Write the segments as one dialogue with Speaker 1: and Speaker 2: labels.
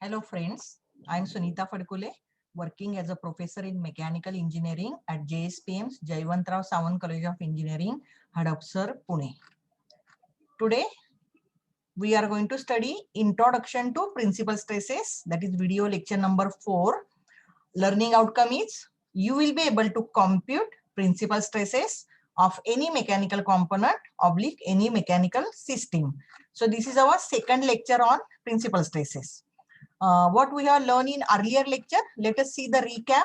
Speaker 1: Hello friends, I am Sunita Fadkule, working as a professor in mechanical engineering at JSPM's Jaywantrao Sawant College of Engineering, Hadapsar, Pune. Today we are going to study Introduction to Principal Stresses, that is video lecture number 4. Learning outcome is you will be able to compute principal stresses of any mechanical component oblique any mechanical system. So this is our second lecture on principal stresses. What we have learned in earlier lecture, let us see the recap.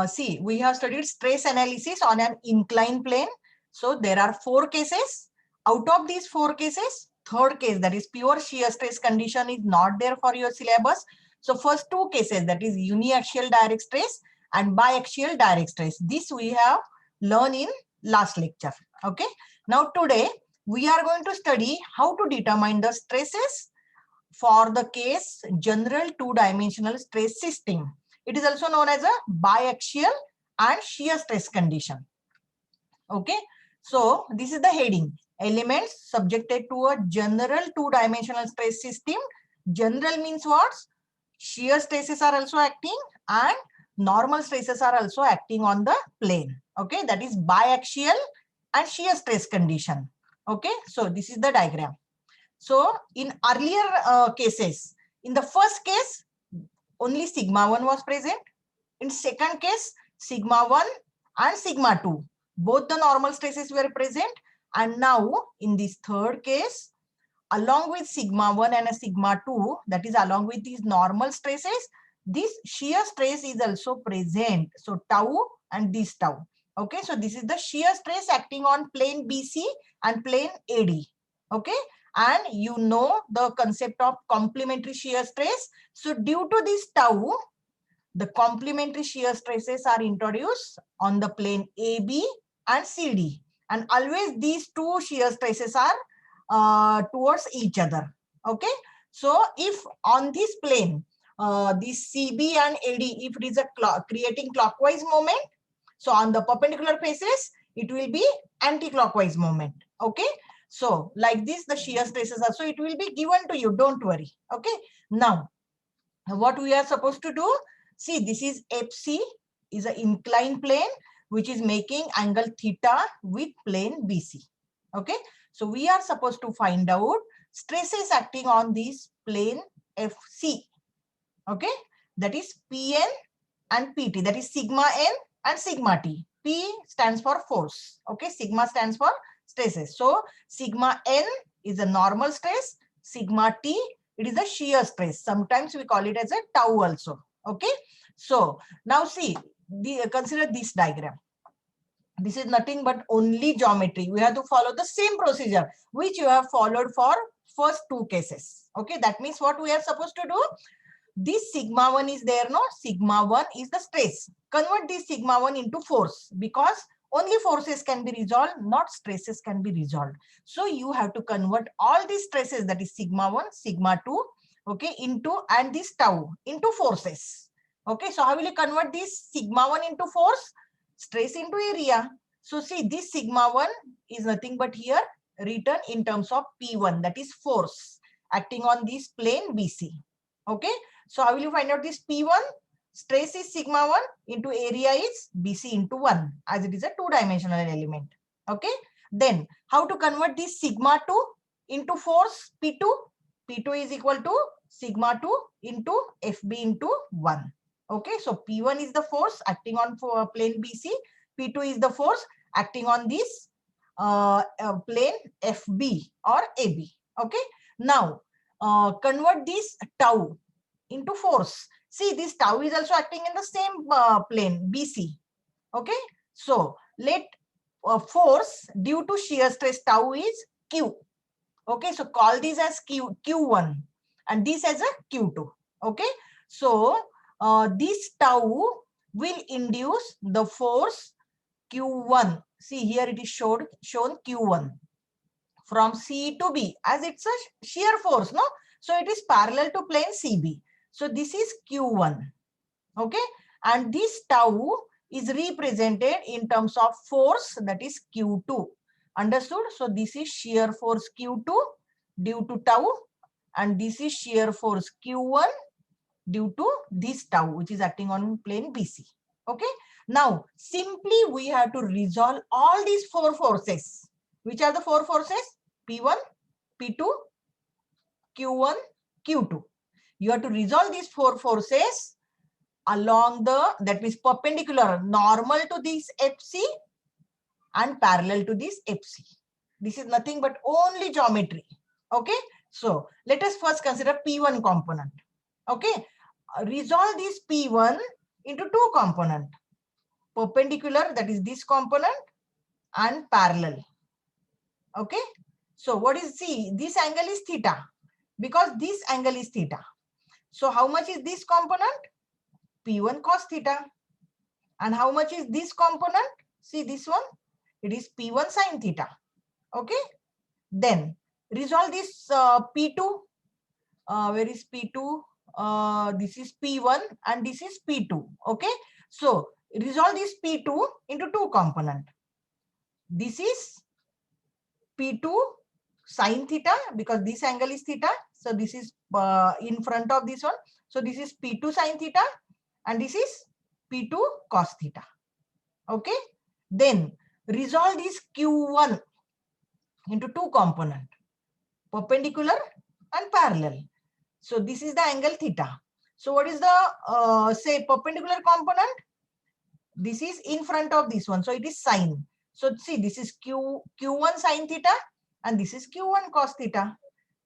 Speaker 1: See, we have studied stress analysis on an inclined plane. So there are 4 cases. Out of these 4 cases, third case, that is pure shear stress condition, is not there for your syllabus. So first 2 cases, that is uniaxial direct stress and biaxial direct stress, this we have learned in last lecture. Okay. Now today we are going to study how to determine the stresses for the case general two-dimensional stress system. It is also known as a biaxial and shear stress condition. Okay, so this is the heading: elements subjected to a general two-dimensional stress system. General means what? Shear stresses are also acting and normal stresses are also acting on the plane. Okay, that is biaxial and shear stress condition. Okay, so this is the diagram. So in earlier cases, in the first case, only sigma 1 was present. In second case, sigma 1 and sigma 2, both the normal stresses were present. And now in this third case, along with sigma 1 and a sigma 2, that is along with these normal stresses, this shear stress is also present. So tau and this tau. Okay, so this is the shear stress acting on plane BC and plane AD. Okay, and you know the concept of complementary shear stress. So due to this tau, the complementary shear stresses are introduced on the plane AB and CD, and always these two shear stresses are towards each other. Okay, so if on this plane, this CB and AD, if it is a creating clockwise moment, so on the perpendicular faces, it will be anti-clockwise moment. Okay, so like this, the shear stresses are, so it will be given to you, don't worry. Okay, now what we are supposed to do, see, this is FC, is an inclined plane which is making angle theta with plane BC. Okay, so we are supposed to find out stresses acting on this plane FC. Okay, that is PN and PT, that is sigma N and sigma T. P stands for force. Okay, sigma stands for stresses. So sigma N is a normal stress, sigma T, it is a shear stress. Sometimes we call it as a tau also. Okay, so now see, consider this diagram. This is nothing but only geometry. We have to follow the same procedure which you have followed for first 2 cases. Okay, that means what we are supposed to do, this sigma 1 is there, no? Sigma 1 is the stress. Convert this sigma 1 into force, because only forces can be resolved, not stresses can be resolved. So you have to convert all these stresses, that is sigma 1, sigma 2, okay, into, and this tau into forces. Okay, so how will you convert this sigma 1 into force? Stress into area. So see, this sigma 1 is nothing but here written in terms of P1, that is force acting on this plane BC. Okay, so how will you find out this P1? Stress is sigma 1 into area is BC into 1, as it is a two-dimensional element. Okay, then how to convert this sigma 2 into force P2? P2 is equal to sigma 2 into FB into 1. Okay, so P1 is the force acting on plane BC, P2 is the force acting on this plane FB or AB. Okay, now convert this tau into force. See, this tau is also acting in the same plane BC. Okay, so let force due to shear stress tau is Q. Okay, so call this as Q1 and this as a Q2. Okay, so this tau will induce the force Q1. See, here it is shown Q1 from C to B, as it's a shear force, no? So it is parallel to plane CB. So this is Q1. Okay, and this tau is represented in terms of force, that is Q2. Understood? So this is shear force Q2 due to tau, and this is shear force Q1 due to this tau, which is acting on plane BC. Okay. Now, simply we have to resolve all these four forces. Which are the four forces? P1, P2, Q1, Q2. You have to resolve these four forces along the, that means perpendicular, normal to this FC and parallel to this FC. This is nothing but only geometry. Okay. So let us first consider P1 component. Okay. Resolve this P1 into two component. Perpendicular, that is this component, and parallel. Okay. So what is, see, this angle is theta because this angle is theta. So how much is this component? P1 cos theta. And how much is this component? See this one, it is P1 sin theta. Okay. Then resolve this P2. Where is P2? This is P1 and this is P2. Okay. So resolve this P2 into two component. This is P2 sin theta because this angle is theta. So this is in front of this one. So this is P2 sin theta and this is P2 cos theta. Okay. Then resolve this Q1 into two component, perpendicular and parallel. So this is the angle theta. So what is the say perpendicular component? This is in front of this one. So it is sine. So see, this is Q1 sin theta and this is Q1 cos theta.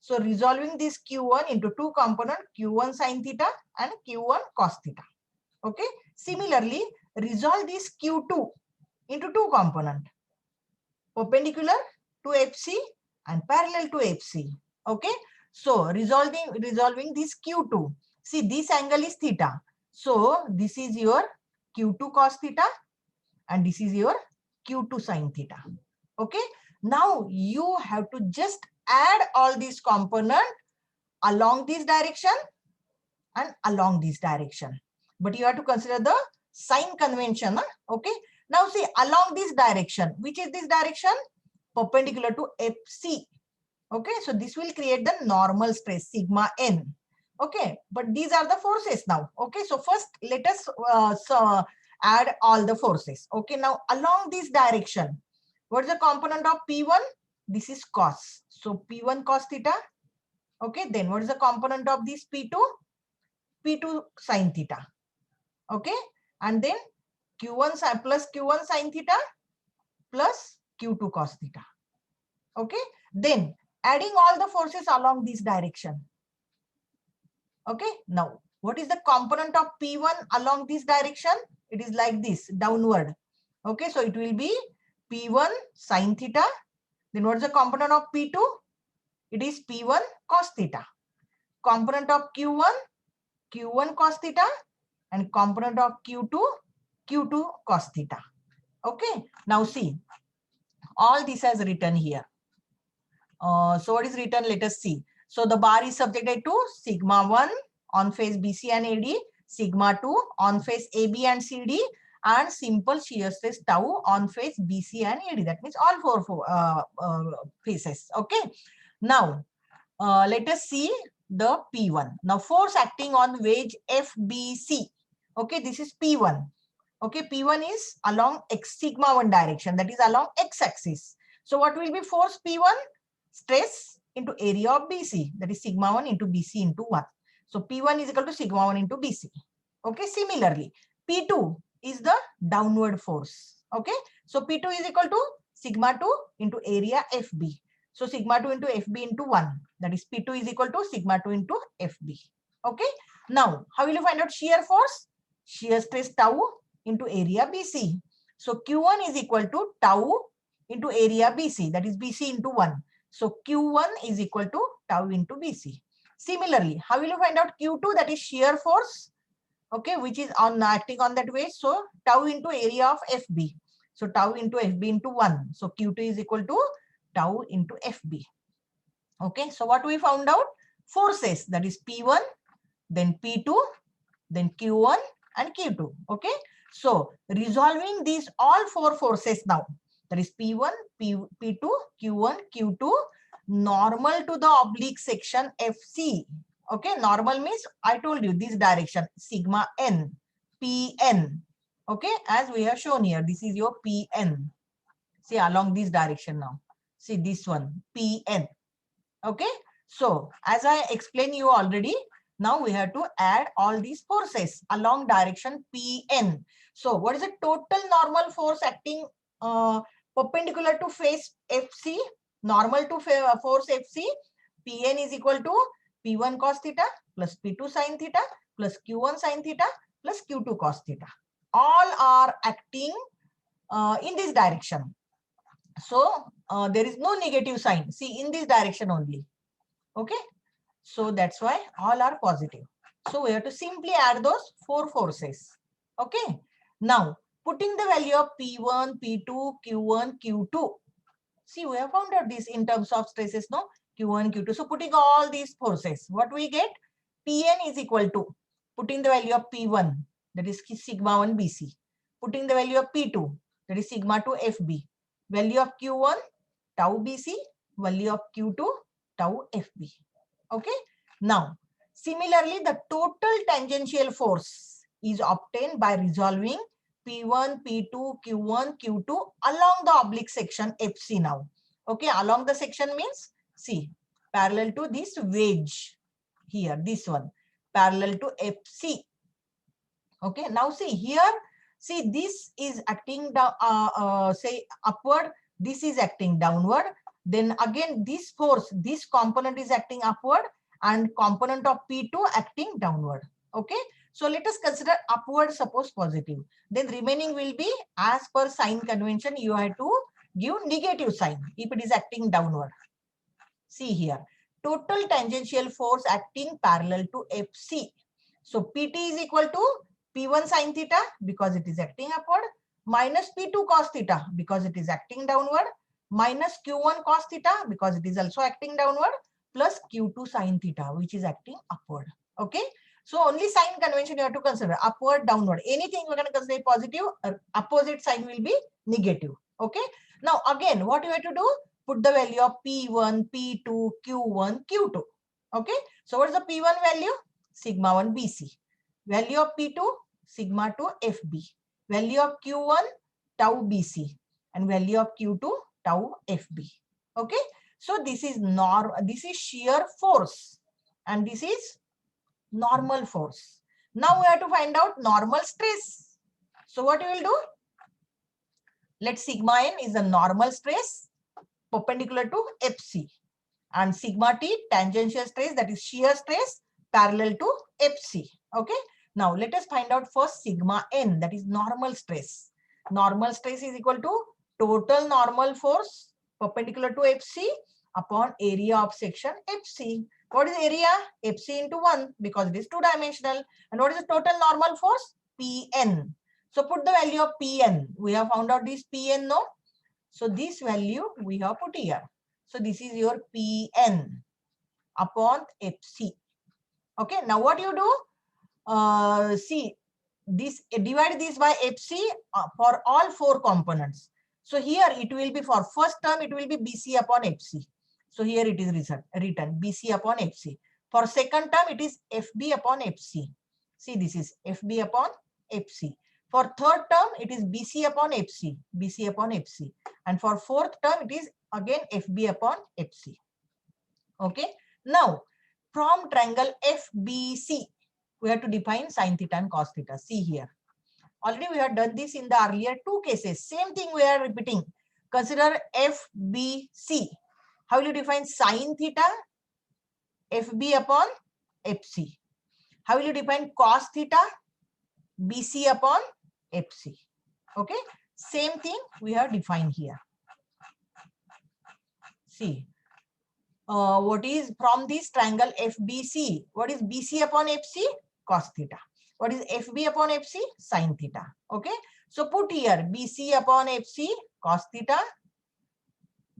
Speaker 1: So resolving this Q1 into two component, Q1 sin theta and Q1 cos theta. Okay. Similarly, resolve this Q2 into two component, perpendicular to FC and parallel to FC. Okay. So resolving this Q2. See, this angle is theta. So this is your Q2 cos theta and this is your Q2 sin theta. Okay. Now you have to just add all these components along this direction and along this direction. But you have to consider the sign convention. Huh? Okay. Now see, along this direction, which is this direction? Perpendicular to FC. Okay. So this will create the normal stress sigma n. Okay. But these are the forces now. Okay. So first let us add all the forces. Okay. Now along this direction, what is the component of P1? This is cos. So P1 cos theta. Okay. Then what is the component of this P2? P2 sin theta. Okay. And then Q1 plus Q1 sin theta plus Q2 cos theta. Okay. Then adding all the forces along this direction. Okay. Now, what is the component of P1 along this direction? It is like this, downward. Okay. So it will be P1 sin theta. Then what is the component of P2? It is P1 cos theta. Component of Q1, Q1 cos theta, and component of Q2, Q2 cos theta. Okay. Now see, all this has written here. So what is written? Let us see. So the bar is subjected to sigma 1 on face BC and AD, sigma 2 on face AB and CD, and simple shear stress tau on face BC and AD. That means all four faces. Okay. Now let us see the P1. Now force acting on wedge FBC. Okay, this is P1. Okay, P1 is along x sigma 1 direction, that is along x-axis. So what will be force P1? Stress into area of BC, that is sigma 1 into BC into 1. So P1 is equal to sigma 1 into BC. Okay, similarly, P2 is the downward force. Okay, so P2 is equal to sigma 2 into area FB. So sigma 2 into FB into 1, that is P2 is equal to sigma 2 into FB. Okay, now how will you find out shear force? Shear stress tau into area BC. So Q1 is equal to tau into area BC, that is BC into 1. So Q1 is equal to tau into BC. Similarly, how will you find out Q2? That is shear force, okay, which is on acting on that way. So tau into area of FB. So tau into FB into 1. So Q2 is equal to tau into FB. Okay, so what we found out? Forces, that is P1, then P2, then Q1 and Q2. Okay, so resolving these all four forces now, that is P1, P2, Q1, Q2, normal to the oblique section FC. Okay, normal means I told you this direction, sigma n, Pn. Okay, as we have shown here, this is your Pn. See, along this direction now. See this one, Pn. Okay, so as I explained you already, now we have to add all these forces along direction Pn. So what is the total normal force acting perpendicular to face FC? Normal to force FC, Pn is equal to P1 cos theta plus P2 sin theta plus Q1 sin theta plus Q2 cos theta. All are acting in this direction. So there is no negative sign. See, in this direction only. Okay. So that's why all are positive. So we have to simply add those four forces. Okay. Now putting the value of P1, P2, Q1, Q2. See, we have found out this in terms of stresses, no? Q1, Q2. So putting all these forces, what we get? Pn is equal to, putting the value of P1, that is sigma 1 BC. Putting the value of P2, that is sigma 2 FB. Value of Q1, tau BC. Value of Q2, tau FB. Okay. Now, similarly, the total tangential force is obtained by resolving P1, P2, Q1, Q2 along the oblique section FC now. Okay, along the section means, see, parallel to this wedge here, this one, parallel to FC. Okay, now see here, see this is acting down, say upward, this is acting downward. Then again, this force, this component is acting upward and component of P2 acting downward. Okay, so let us consider upward, suppose positive. Then remaining will be, as per sign convention, you have to give negative sign if it is acting downward. See here, total tangential force acting parallel to FC. So PT is equal to P1 sin theta because it is acting upward, minus P2 cos theta because it is acting downward, minus Q1 cos theta because it is also acting downward, plus Q2 sin theta which is acting upward. Okay, so only sign convention you have to consider, upward, downward. Anything we're going to consider positive, opposite sign will be negative. Okay, now again what you have to do, put the value of P1, P2, Q1, Q2. Okay, so what is the P1 value? Sigma 1 BC. Value of P2, sigma 2 FB. Value of Q1, tau BC. And value of Q2, tau FB. Okay, so this is shear force and this is normal force. Now we have to find out normal stress. So what you will do? Let sigma n is the normal stress perpendicular to FC and sigma t tangential stress, that is shear stress parallel to FC. Okay, now let us find out first sigma n, that is normal stress. Normal stress is equal to total normal force perpendicular to FC upon area of section FC. What is area? FC into 1 because it is two dimensional. And what is the total normal force? Pn. So put the value of Pn. We have found out this Pn, no? So this value we have put here. So this is your Pn upon FC. Okay, now what you do? See, this divide this by FC for all four components. So here it will be, for first term it will be BC upon FC. So here it is written BC upon FC. For second term it is FB upon FC. See, this is FB upon FC. For third term it is BC upon FC, BC upon FC. And for fourth term it is again FB upon FC. Okay, now from triangle FBC we have to define sin theta and cos theta. See here, already we have done this in the earlier two cases. Same thing we are repeating. Consider FBC. How will you define sin theta? FB upon FC. How will you define cos theta? BC upon FC. Okay, same thing we have defined here. See, what is from this triangle FBC? What is BC upon FC? Cos theta. What is FB upon FC? Sin theta. Okay, so put here BC upon FC cos theta,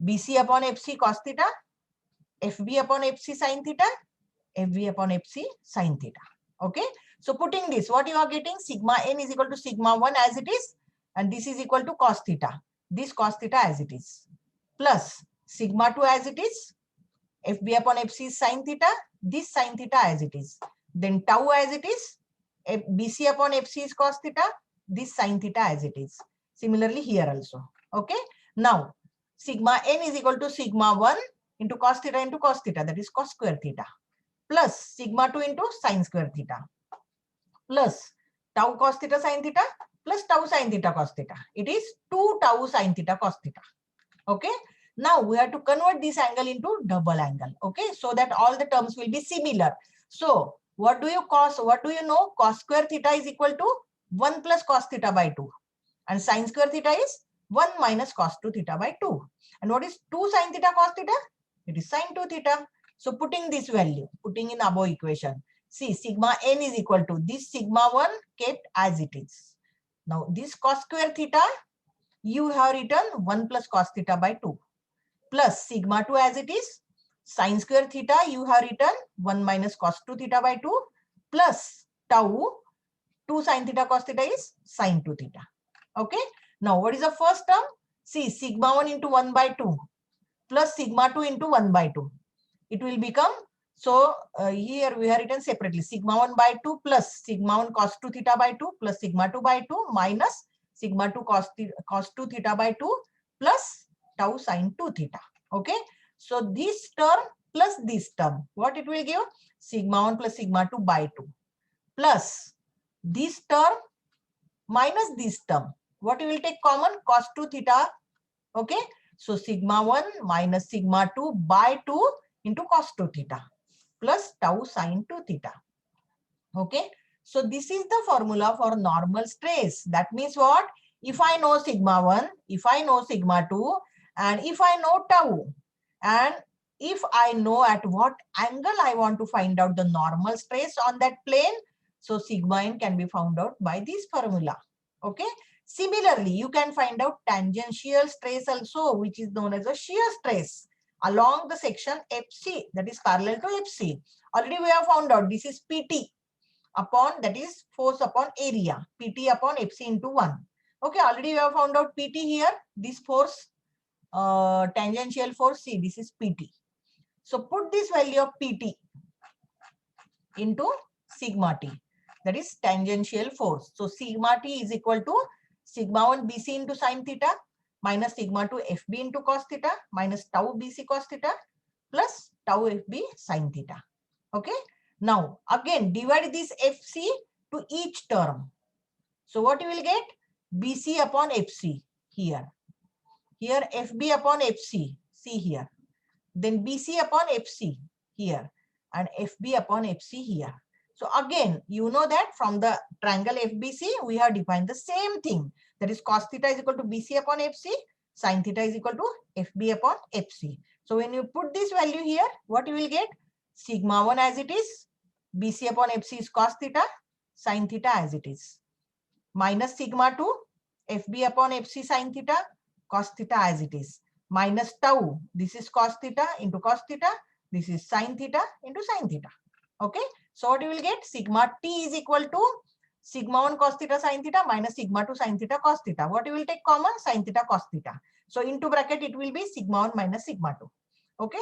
Speaker 1: BC upon FC cos theta, FB upon FC sin theta, FB upon FC sin theta. Okay, so putting this, what you are getting? Sigma n is equal to sigma 1 as it is, and this is equal to cos theta. This cos theta as it is, plus sigma 2 as it is, FB upon FC is sine theta, this sine theta as it is. Then tau as it is, BC upon FC is cos theta, this sine theta as it is. Similarly here also. Okay. Now sigma n is equal to sigma 1 into cos theta, that is cos square theta, plus sigma 2 into sine square theta, plus tau cos theta sine theta, plus tau sine theta cos theta. It is 2 tau sine theta cos theta. Okay. Now we have to convert this angle into double angle. Okay. So that all the terms will be similar. So what do you know? Cos square theta is equal to 1 plus cos theta by 2. And sine square theta is 1 minus cos 2 theta by 2. And what is 2 sine theta cos theta? It is sine 2 theta. So putting this value, putting in above equation, see sigma n is equal to this sigma 1 kept as it is. Now this cos square theta, you have written 1 plus cos theta by 2, plus sigma 2 as it is, sine square theta, you have written 1 minus cos 2 theta by 2, plus tau 2 sine theta cos theta is sine 2 theta. Okay. Now what is the first term? See sigma 1 into 1 by 2 plus sigma 2 into 1 by 2. It will become, so here we have written separately, sigma 1 by 2 plus sigma 1 cos 2 theta by 2 plus sigma 2 by 2 minus sigma 2 cos 2 theta by 2 plus tau sine 2 theta. Okay. So this term plus this term, what it will give? Sigma 1 plus sigma 2 by 2 plus this term minus this term. What you will take common? Cos 2 theta. Okay. So sigma 1 minus sigma 2 by 2 into cos 2 theta plus tau sine 2 theta. Okay. So this is the formula for normal stress. That means what? If I know sigma 1, if I know sigma 2, and if I know tau, and if I know at what angle I want to find out the normal stress on that plane, so sigma n can be found out by this formula. Okay. Similarly, you can find out tangential stress also, which is known as a shear stress along the section FC, that is parallel to FC. Already we have found out this is PT upon, that is force upon area, PT upon FC into 1. Okay, already we have found out PT here, this force, tangential force, see this is PT. So put this value of PT into sigma t, that is tangential force. So sigma t is equal to sigma 1 BC into sine theta minus sigma 2 FB into cos theta minus tau BC cos theta plus tau FB sine theta. Okay. Now again divide this FC to each term. So what you will get? BC upon FC here. Here FB upon FC, see here. Then BC upon FC here and FB upon FC here. So again, you know that from the triangle FBC, we have defined the same thing. That is cos theta is equal to BC upon FC, sin theta is equal to FB upon FC. So when you put this value here, what you will get? Sigma 1 as it is, BC upon FC is cos theta, sin theta as it is, minus sigma 2, FB upon FC sin theta, cos theta as it is, minus tau, this is cos theta into cos theta, this is sin theta into sin theta. Okay. So what you will get? Sigma t is equal to sigma 1 cos theta sin theta minus sigma 2 sin theta cos theta. What you will take common? Sin theta cos theta. So into bracket it will be sigma 1 minus sigma 2. Okay.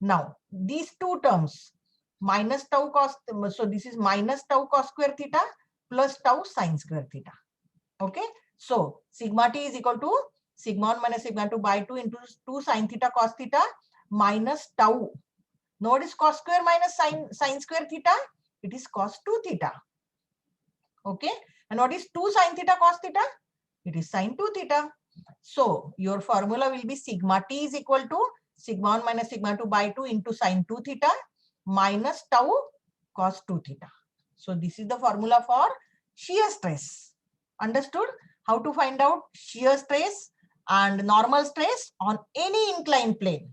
Speaker 1: Now these two terms, minus tau cos, so this is minus tau cos square theta plus tau sin square theta. Okay. So sigma t is equal to sigma 1 minus sigma 2 by 2 into 2 sin theta cos theta minus tau. Now what is cos square minus sin square theta? It is cos 2 theta. Okay. And what is 2 sin theta cos theta? It is sin 2 theta. So your formula will be sigma t is equal to sigma 1 minus sigma 2 by 2 into sin 2 theta minus tau cos 2 theta. So this is the formula for shear stress. Understood? How to find out shear stress and normal stress on any inclined plane.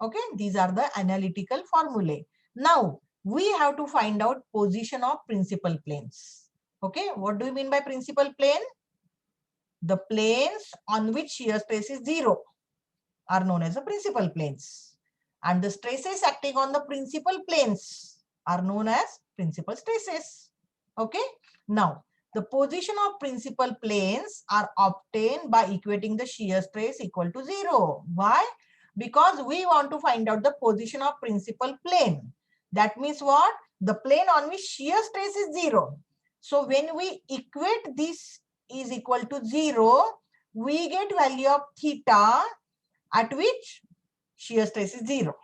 Speaker 1: Okay, these are the analytical formulae. Now we have to find out position of principal planes. Okay, what do you mean by principal plane? The planes on which shear stress is 0 are known as the principal planes, and the stresses acting on the principal planes are known as principal stresses. Okay. Now the position of principal planes are obtained by equating the shear stress equal to 0. Why? Because we want to find out the position of principal plane. That means what? The plane on which shear stress is 0. So when we equate this is equal to 0, we get value of theta at which shear stress is 0.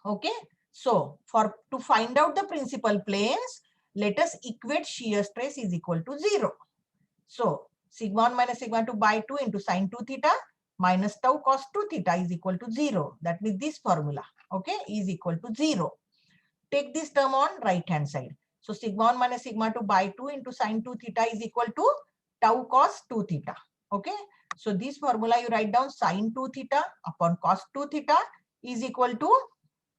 Speaker 1: Okay. So to find out the principal planes, let us equate shear stress is equal to 0. So sigma 1 minus sigma 2 by 2 into sine 2 theta minus tau cos 2 theta is equal to 0. That means this formula, okay, is equal to 0. Take this term on right hand side. So sigma 1 minus sigma 2 by 2 into sine 2 theta is equal to tau cos 2 theta. Okay. So this formula you write down sine 2 theta upon cos 2 theta is equal to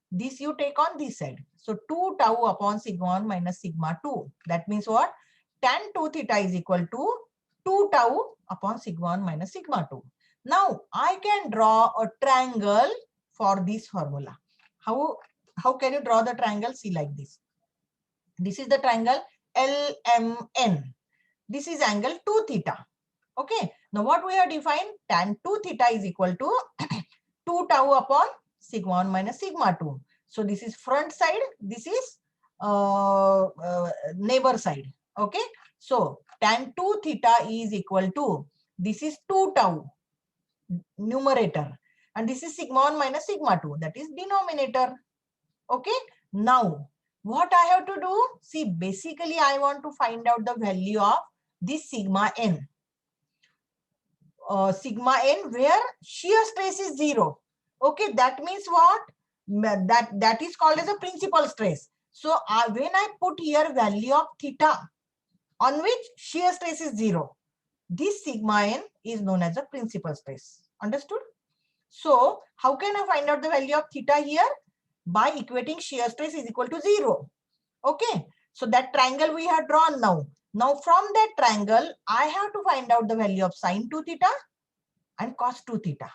Speaker 1: this you take on this side. So 2 tau upon sigma 1 minus sigma 2. That means what? Tan 2 theta is equal to 2 tau upon sigma 1 minus sigma 2. Now I can draw a triangle for this formula. How can you draw the triangle? See like this. This is the triangle LMN. This is angle 2 theta. Okay. Now what we have defined? Tan 2 theta is equal to 2 tau upon sigma 1 minus sigma 2. So this is front side. This is neighbor side. Okay. So tan 2 theta is equal to, this is 2 tau numerator, and this is sigma 1 minus sigma 2, that is denominator. Okay. Now what I have to do? See, basically I want to find out the value of this sigma n. Sigma n where shear stress is 0. Okay, that means what? That is called as a principal stress. So when I put here value of theta on which shear stress is 0, this sigma n is known as a principal stress. Understood? So how can I find out the value of theta here? By equating shear stress is equal to 0. Okay. So that triangle we have drawn now. Now from that triangle, I have to find out the value of sine 2 theta and cos 2 theta.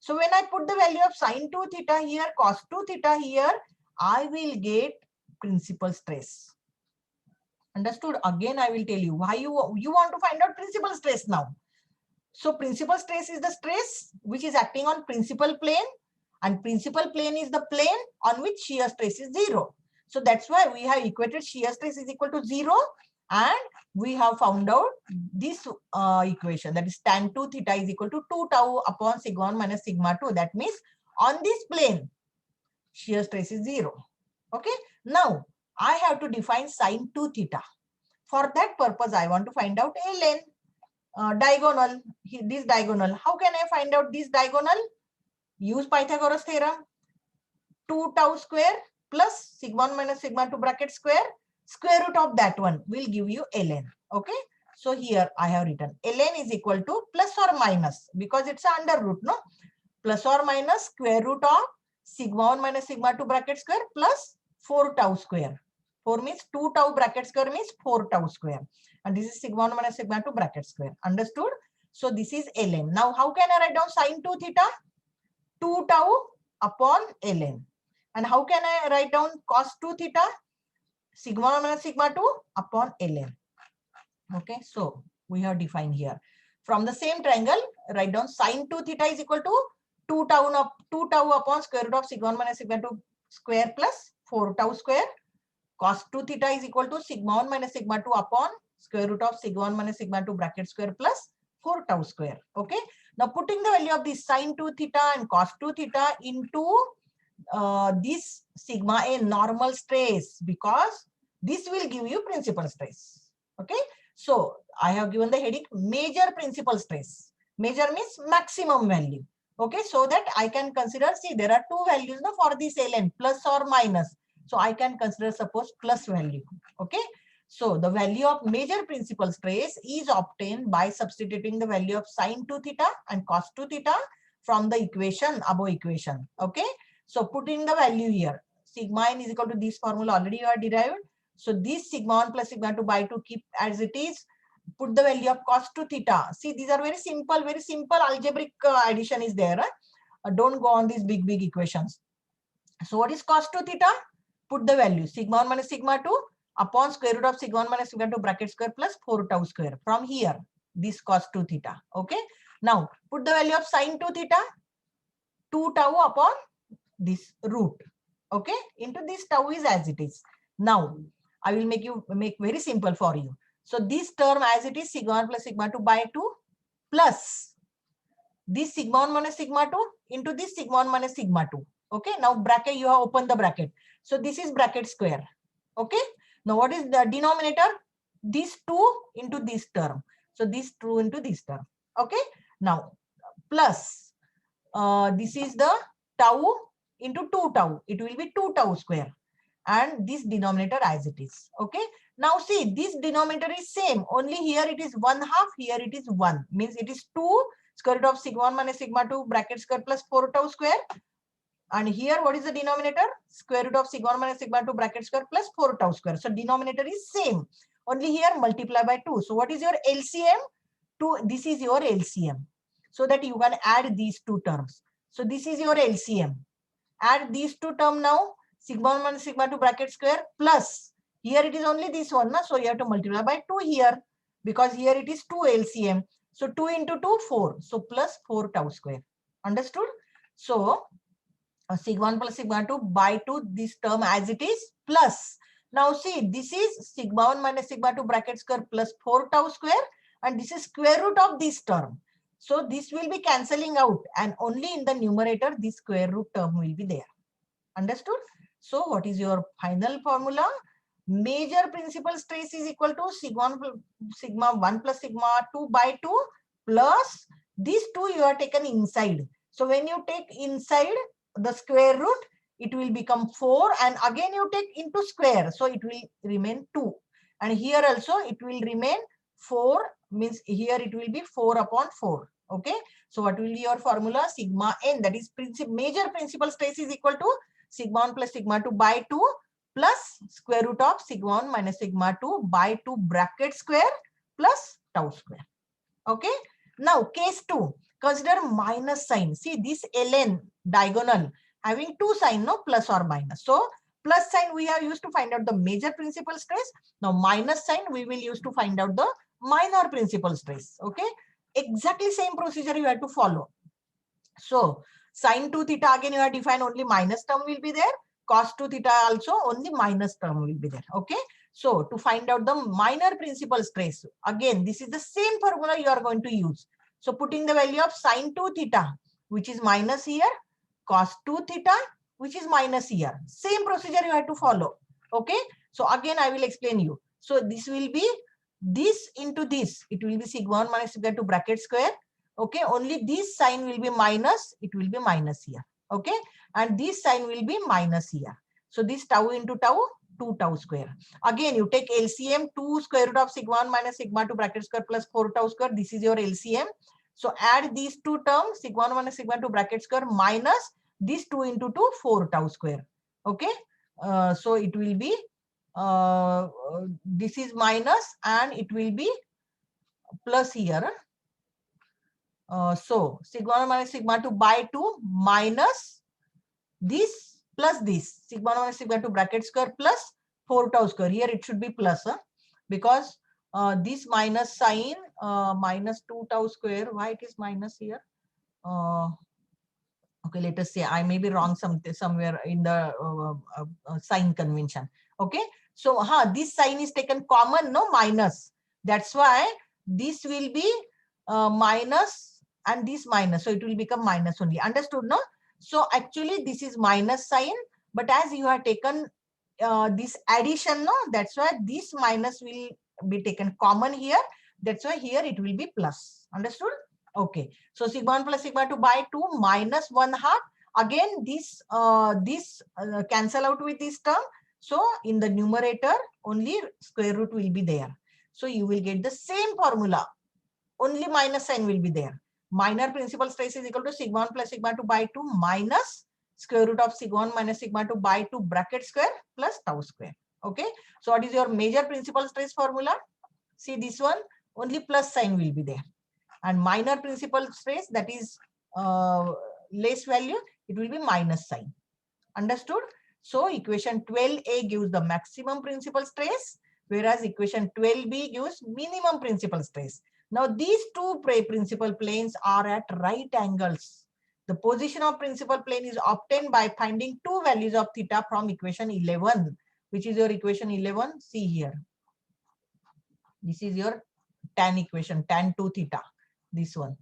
Speaker 1: So when I put the value of sine 2 theta here, cos 2 theta here, I will get principal stress. Understood? Again, I will tell you why you want to find out principal stress now. So principal stress is the stress which is acting on principal plane, and principal plane is the plane on which shear stress is 0. So that's why we have equated shear stress is equal to 0, and we have found out this equation, that is tan 2 theta is equal to 2 tau upon sigma 1 minus sigma 2. That means on this plane shear stress is 0. Okay. Now I have to define sine 2 theta. For that purpose I want to find out ln. Diagonal, this diagonal. How can I find out this diagonal? Use Pythagoras theorem. 2 tau square plus sigma 1 minus sigma 2 bracket square root of that one will give you ln. Okay. So here I have written ln is equal to plus or minus, because it's an under root, no? Plus or minus square root of sigma 1 minus sigma 2 bracket square plus 4 tau square. 4 means 2 tau bracket square means 4 tau square. And this is sigma 1 minus sigma 2 bracket square. Understood? So this is ln. Now how can I write down sine 2 theta? 2 tau upon ln. And how can I write down cos 2 theta? Sigma 1 minus sigma 2 upon ln. Okay, so we have defined here. From the same triangle, write down sine 2 theta is equal to 2 tau upon square root of sigma 1 minus sigma 2 square plus 4 tau square. Cos 2 theta is equal to sigma 1 minus sigma 2 upon square root of sigma 1 minus sigma 2 bracket square plus 4 tau square. Okay. Now putting the value of this sine 2 theta and cos 2 theta into this sigma n normal stress, because this will give you principal stress. Okay. So I have given the heading major principal stress. Major means maximum value. Okay. So that I can consider, see, there are two values no, for this ln, plus or minus. So I can consider suppose plus value. Okay. So the value of major principal stress is obtained by substituting the value of sine 2 theta and cos 2 theta from the equation, above equation. Okay. So putting the value here, sigma n is equal to this formula already you are derived. So this sigma 1 plus sigma 2 by 2 keep as it is. Put the value of cos 2 theta. See, these are very simple algebraic addition is there. Don't go on these big equations. So what is cos 2 theta? Put the value sigma 1 minus sigma 2 upon square root of sigma 1 minus sigma 2 bracket square plus 4 tau square. From here, this cos 2 theta. Okay. Now put the value of sine 2 theta. 2 tau upon this root. Okay, into this tau is as it is. Now I will make very simple for you. So this term as it is, sigma 1 plus sigma 2 by 2 plus this sigma 1 minus sigma 2 into this sigma 1 minus sigma 2. Okay, now bracket, you have opened the bracket. So this is bracket square. Okay, now what is the denominator? This 2 into this term. So this 2 into this term. Okay, now plus this is the tau into 2 tau. It will be 2 tau square. And this denominator as it is. Okay, now see, this denominator is same, only here it is 1/2, here it is 1, means it is 2 square root of sigma 1 minus sigma 2 bracket square plus 4 tau square. And here what is the denominator? Square root of sigma 1 minus sigma 2 bracket square plus 4 tau square. So denominator is same, only here multiply by 2. So what is your LCM? This is your LCM, so that you can add these two terms. So this is your LCM. Add these two terms now. Sigma 1 minus sigma 2 bracket square plus, here it is only this one, so you have to multiply by 2 here, because here it is 2 LCM. So 2 into 2, 4. So plus 4 tau square. Understood? So sigma 1 plus sigma 2 by 2, this term as it is, plus. Now see, this is sigma 1 minus sigma 2 bracket square plus 4 tau square, and this is square root of this term. So this will be cancelling out, and only in the numerator this square root term will be there. Understood? So what is your final formula? Major principal stress is equal to sigma 1 plus sigma 2 by 2 plus these 2 you are taken inside. So when you take inside the square root, it will become 4, and again you take into square, so it will remain 2. And here also it will remain 4, means here it will be 4 upon 4. Okay, so what will be your formula? Sigma n, that is major principal stress, is equal to sigma 1 plus sigma 2 by 2 plus square root of sigma 1 minus sigma 2 by 2 bracket square plus tau square. Okay, now case 2, consider minus sign. See, this ln diagonal having two sign, no, plus or minus. So plus sign we have used to find out the major principal stress. Now minus sign we will use to find out the minor principal stress. Okay, exactly same procedure you have to follow. So sin 2 theta, again you have defined only minus term will be there. Cos 2 theta also only minus term will be there. Okay, so to find out the minor principal stress, again this is the same formula you are going to use. So putting the value of sin 2 theta, which is minus here, cos 2 theta, which is minus here. Same procedure you have to follow. Okay, so again I will explain you. So this will be this into this. It will be sigma 1 minus sigma 2 bracket square. Okay, only this sign will be minus, it will be minus here. Okay, and this sign will be minus here. So this tau into tau, 2 tau square. Again you take LCM, 2 square root of sigma 1 minus sigma 2 bracket square plus 4 tau square. This is your LCM. So add these two terms, sigma 1 minus sigma 2 bracket square minus this 2 into 2, 4 tau square. Okay, so it will be this is minus and it will be plus here. So sigma 1 minus sigma 2 by 2 minus this plus this sigma 1 minus sigma 2 bracket square plus 4 tau square. Here it should be plus, because this minus sign minus 2 tau square. Why it is minus here? Okay, let us say I may be wrong somewhere in the sign convention. Okay, so this sign is taken common, no, minus. That's why this will be minus and this minus, so it will become minus only. Understood, no? So actually this is minus sign, but as you have taken this addition, no, that's why this minus will be taken common here. That's why here it will be plus. Understood? Okay, so sigma 1 plus sigma 2 by 2 minus 1/2. Again this cancel out with this term. So in the numerator only square root will be there. So you will get the same formula, only minus sign will be there. Minor principal stress is equal to sigma 1 plus sigma 2 by 2 minus square root of sigma 1 minus sigma 2 by 2 bracket square plus tau square. Okay, so what is your major principal stress formula? See this one, only plus sign will be there. And minor principal stress, that is less value, it will be minus sign. Understood? So equation 12a gives the maximum principal stress, whereas equation 12b gives minimum principal stress. Now these two principal planes are at right angles. The position of principal plane is obtained by finding two values of theta from equation 11. Which is your equation 11? See here. This is your tan equation, tan 2 theta. This one.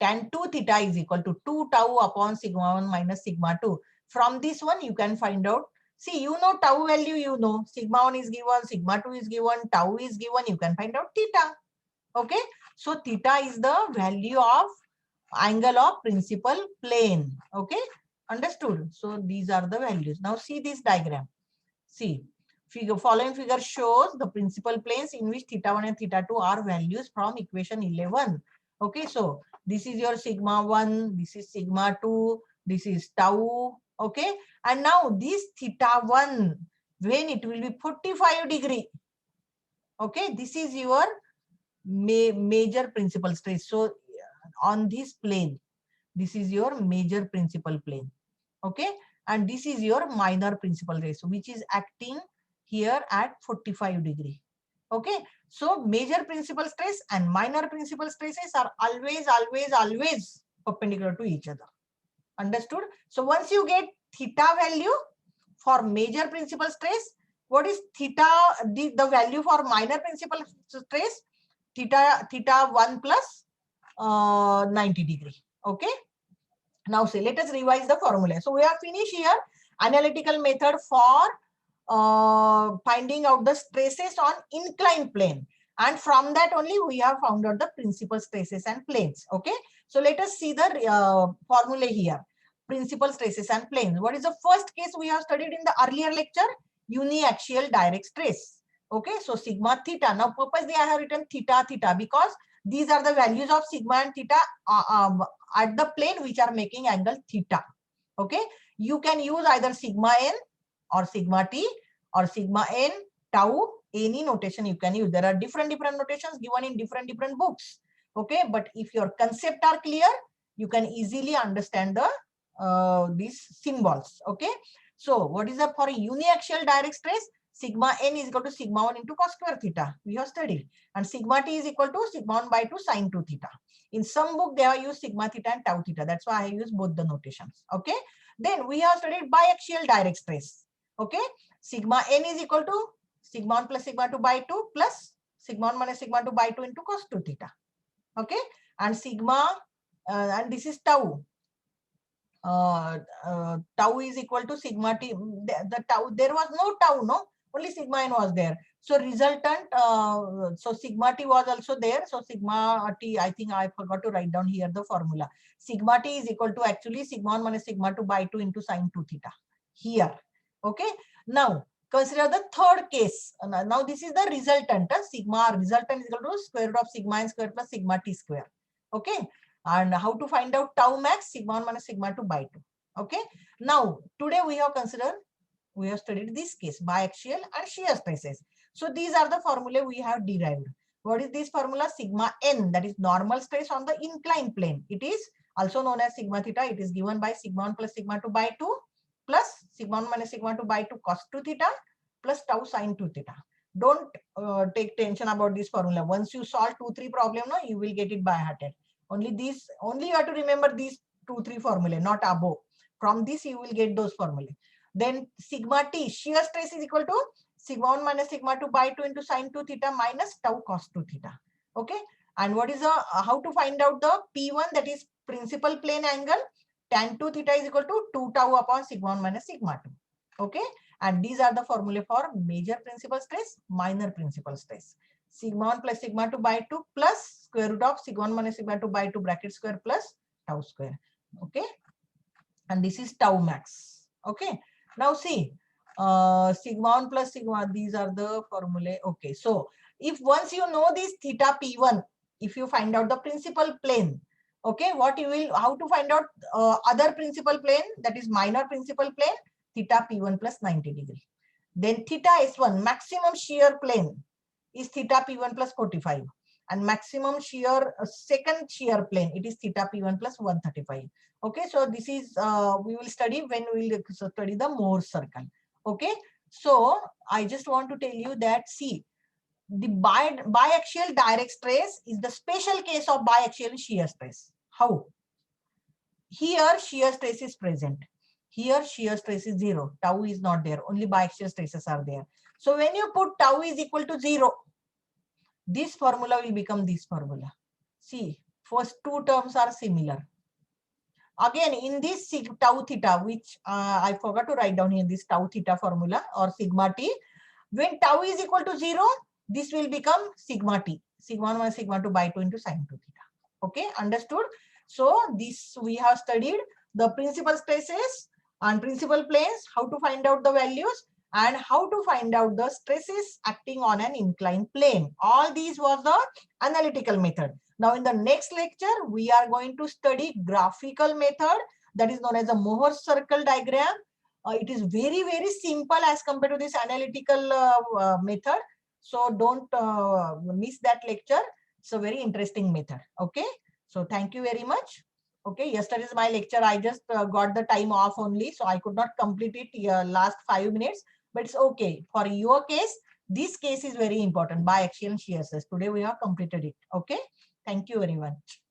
Speaker 1: Tan 2 theta is equal to 2 tau upon sigma 1 minus sigma 2. From this one, you can find out. See, you know tau value, you know. Sigma 1 is given, sigma 2 is given, tau is given. You can find out theta. Okay. So, theta is the value of angle of principal plane. Okay. Understood? So, these are the values. Now, see this diagram. See. Following figure shows the principal planes in which theta 1 and theta 2 are values from equation 11. Okay, so this is your sigma 1, this is sigma 2, this is tau. Okay, and now this theta 1, when it will be 45 degree. Okay, this is your major principal stress. So on this plane, this is your major principal plane. Okay, and this is your minor principal rays, which is acting here at 45 degree. Okay, so major principal stress and minor principal stresses are always perpendicular to each other. Understood? So once you get theta value for major principal stress, what is theta, the value for minor principal stress? Theta 1 plus 90 degree. Okay. Now say, let us revise the formula. So we have finished here analytical method for finding out the stresses on inclined plane. And from that only we have found out the principal stresses and planes. Okay. So let us see the formula here. Principal stresses and planes. What is the first case we have studied in the earlier lecture? Uniaxial direct stress. Okay. So sigma theta. Now purposely I have written theta because these are the values of sigma and theta at the plane which are making angle theta. Okay. You can use either sigma n or sigma t or sigma n, tau, any notation you can use. There are different notations given in different books. Okay. But if your concept are clear, you can easily understand the these symbols. Okay. So what is the for uniaxial direct stress? Sigma n is equal to sigma 1 into cos square theta. We have studied. And sigma t is equal to sigma 1 by 2 sin 2 theta. In some book, they have used sigma theta and tau theta. That's why I use both the notations. Okay. Then we have studied biaxial direct stress. Okay. Sigma n is equal to sigma 1 plus sigma 2 by 2 plus sigma 1 minus sigma 2 by 2 into cos 2 theta. Okay. And sigma, and this is tau. Tau is equal to sigma t. The tau, there was no tau, no? Only sigma n was there. So resultant, so sigma t was also there. So sigma t, I think I forgot to write down here the formula. Sigma t is equal to actually sigma 1 minus sigma 2 by 2 into sin 2 theta. Here. Okay. Now, consider the third case. Now this is the resultant. Sigma resultant is equal to square root of sigma n square plus sigma t square. Okay. And how to find out tau max? Sigma 1 minus sigma 2 by 2. Okay. Now, today we have studied this case, biaxial and shear stresses. So these are the formulae we have derived. What is this formula? Sigma n, that is normal stress on the inclined plane. It is also known as sigma theta. It is given by sigma 1 plus sigma 2 by 2 plus sigma 1 minus sigma 2 by 2 cos 2 theta plus tau sin 2 theta. Don't take tension about this formula. Once you solve 2-3 problem, no, you will get it by hearted. Only you have to remember these 2-3 formulae, not above. From this, you will get those formulae. Then sigma t, shear stress is equal to sigma 1 minus sigma 2 by 2 into sin 2 theta minus tau cos 2 theta. Okay. And what is how to find out the P1, that is principal plane angle? Tan 2 theta is equal to 2 tau upon sigma 1 minus sigma 2. Okay. And these are the formulae for major principal stress, minor principal stress. Sigma 1 plus sigma 2 by 2 plus square root of sigma 1 minus sigma 2 by 2 bracket square plus tau square. Okay. And this is tau max. Okay. Now see, sigma 1 plus sigma, these are the formulae. Okay. So if once you know this theta P1, if you find out the principal plane, okay, how to find out other principal plane, that is minor principal plane, theta P1 plus 90 degree. Then theta S1, maximum shear plane, is theta P1 plus 45. And maximum shear, second shear plane, it is theta P1 plus 135. Okay, so this is, we will study when we will study the Morse circle. Okay, so I just want to tell you that, see, the biaxial direct stress is the special case of biaxial shear stress. How? here shear stress is present. Here shear stress is 0. Tau is not there. Only biaxial stresses are there. So when you put tau is equal to 0, this formula will become this formula. See, first two terms are similar. Again, in this tau theta, which I forgot to write down here, this tau theta formula or sigma t, when tau is equal to 0, this will become sigma t. Sigma 1 minus sigma 2 by 2 into sine 2 theta. Okay, understood? So this we have studied the principal stresses and principal planes, how to find out the values, and how to find out the stresses acting on an inclined plane. All these was the analytical method. Now in the next lecture, we are going to study graphical method, that is known as the Mohr's circle diagram. It is very, very simple as compared to this analytical method. So don't miss that lecture. It's a very interesting method. Okay. So thank you very much. Okay. Yesterday's my lecture. I just got the time off only. So I could not complete it last 5 minutes. But it's okay. For your case, this case is very important. Biaxial shear stress. Today we have completed it. Okay. Thank you very much.